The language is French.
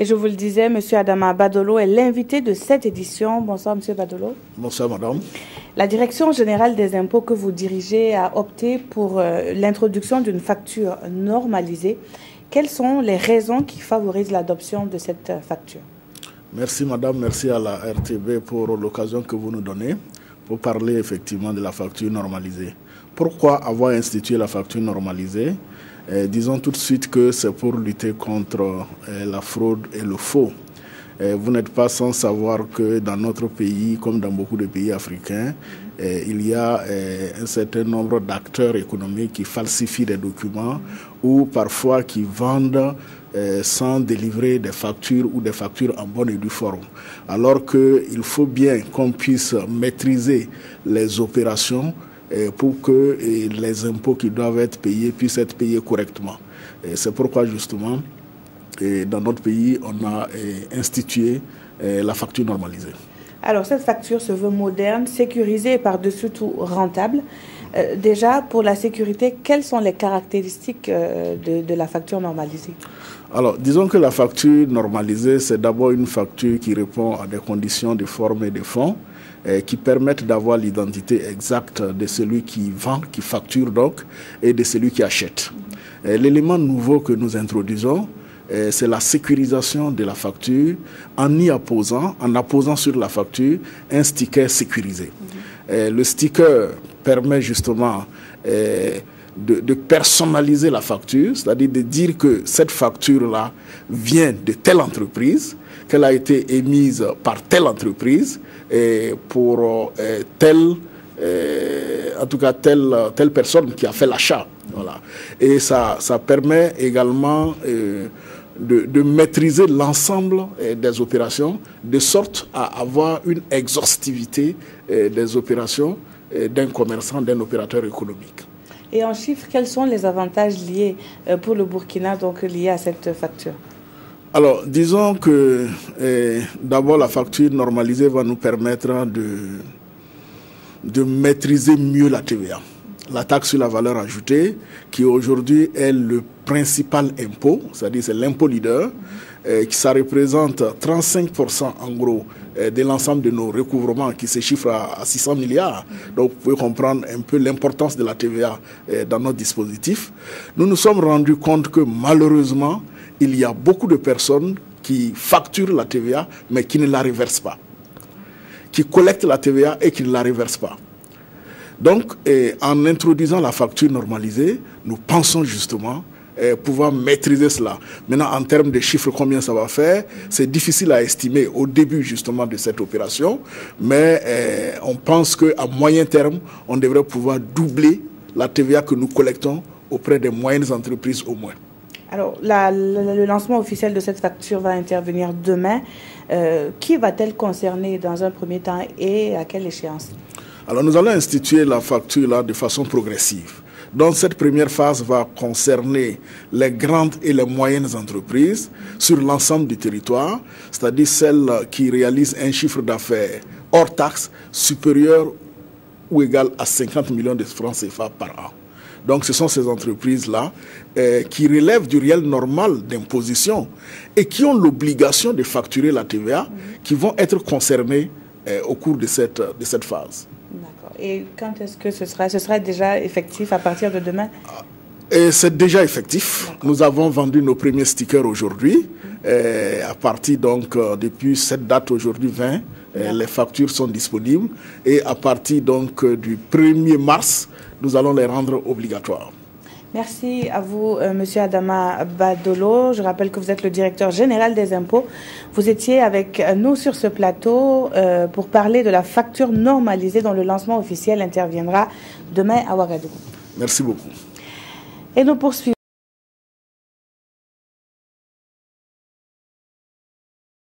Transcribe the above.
Et je vous le disais, M. Adama Badolo est l'invité de cette édition. Bonsoir, M. Badolo. Bonsoir, madame. La Direction générale des impôts que vous dirigez a opté pour l'introduction d'une facture normalisée. Quelles sont les raisons qui favorisent l'adoption de cette facture? Merci, madame. Merci à la RTB pour l'occasion que vous nous donnez pour parler effectivement de la facture normalisée. Pourquoi avoir institué la facture normalisée? Disons tout de suite que c'est pour lutter contre la fraude et le faux. Vous n'êtes pas sans savoir que dans notre pays, comme dans beaucoup de pays africains, il y a un certain nombre d'acteurs économiques qui falsifient des documents ou parfois qui vendent sans délivrer des factures ou des factures en bonne et due forme. Alors qu'il faut bien qu'on puisse maîtriser les opérations pour que les impôts qui doivent être payés puissent être payés correctement. C'est pourquoi justement, dans notre pays, on a institué la facture normalisée. Alors cette facture se veut moderne, sécurisée et par-dessus tout rentable. Déjà, pour la sécurité, quelles sont les caractéristiques de la facture normalisée? Alors, disons que la facture normalisée, c'est d'abord une facture qui répond à des conditions de forme et de fond qui permettent d'avoir l'identité exacte de celui qui vend, qui facture donc, et de celui qui achète. L'élément nouveau que nous introduisons, c'est la sécurisation de la facture en apposant sur la facture un sticker sécurisé. Le sticker permet justement de personnaliser la facture, c'est-à-dire de dire que cette facture-là vient de telle entreprise, qu'elle a été émise par telle entreprise et pour telle personne qui a fait l'achat. Voilà. Et ça permet également de maîtriser l'ensemble des opérations, de sorte à avoir une exhaustivité des opérations d'un commerçant, d'un opérateur économique. Et en chiffres, quels sont les avantages liés pour le Burkina, donc liés à cette facture? Alors, disons que d'abord la facture normalisée va nous permettre de maîtriser mieux la TVA. La taxe sur la valeur ajoutée, qui aujourd'hui est le principal impôt, c'est-à-dire c'est l'impôt leader, ça représente 35% en gros de l'ensemble de nos recouvrements qui se chiffrent à 600 milliards. Donc vous pouvez comprendre un peu l'importance de la TVA dans notre dispositif. Nous nous sommes rendus compte que malheureusement, il y a beaucoup de personnes qui facturent la TVA mais qui ne la reversent pas, qui collectent la TVA et qui ne la reversent pas. Donc, en introduisant la facture normalisée, nous pensons justement pouvoir maîtriser cela. Maintenant, en termes de chiffres, combien ça va faire, c'est difficile à estimer au début justement de cette opération, mais on pense qu'à moyen terme, on devrait pouvoir doubler la TVA que nous collectons auprès des moyennes entreprises au moins. Alors, le lancement officiel de cette facture va intervenir demain. Qui va-t-elle concerner dans un premier temps et à quelle échéance? Alors, nous allons instituer la facture là de façon progressive. Donc, cette première phase va concerner les grandes et les moyennes entreprises sur l'ensemble du territoire, c'est-à-dire celles qui réalisent un chiffre d'affaires hors taxe supérieur ou égal à 50 millions de francs CFA par an. Donc, ce sont ces entreprises-là qui relèvent du réel normal d'imposition et qui ont l'obligation de facturer la TVA qui vont être concernées au cours de cette phase. D'accord. Et quand est-ce que ce sera déjà effectif à partir de demain? Et c'est déjà effectif. Nous avons vendu nos premiers stickers aujourd'hui. À partir donc, depuis cette date aujourd'hui 20, les factures sont disponibles. Et à partir donc du 1er mars, nous allons les rendre obligatoires. Merci à vous, M. Adama Badolo. Je rappelle que vous êtes le directeur général des impôts. Vous étiez avec nous sur ce plateau pour parler de la facture normalisée dont le lancement officiel interviendra demain à Ouagadougou. Merci beaucoup. Et nous poursuivons.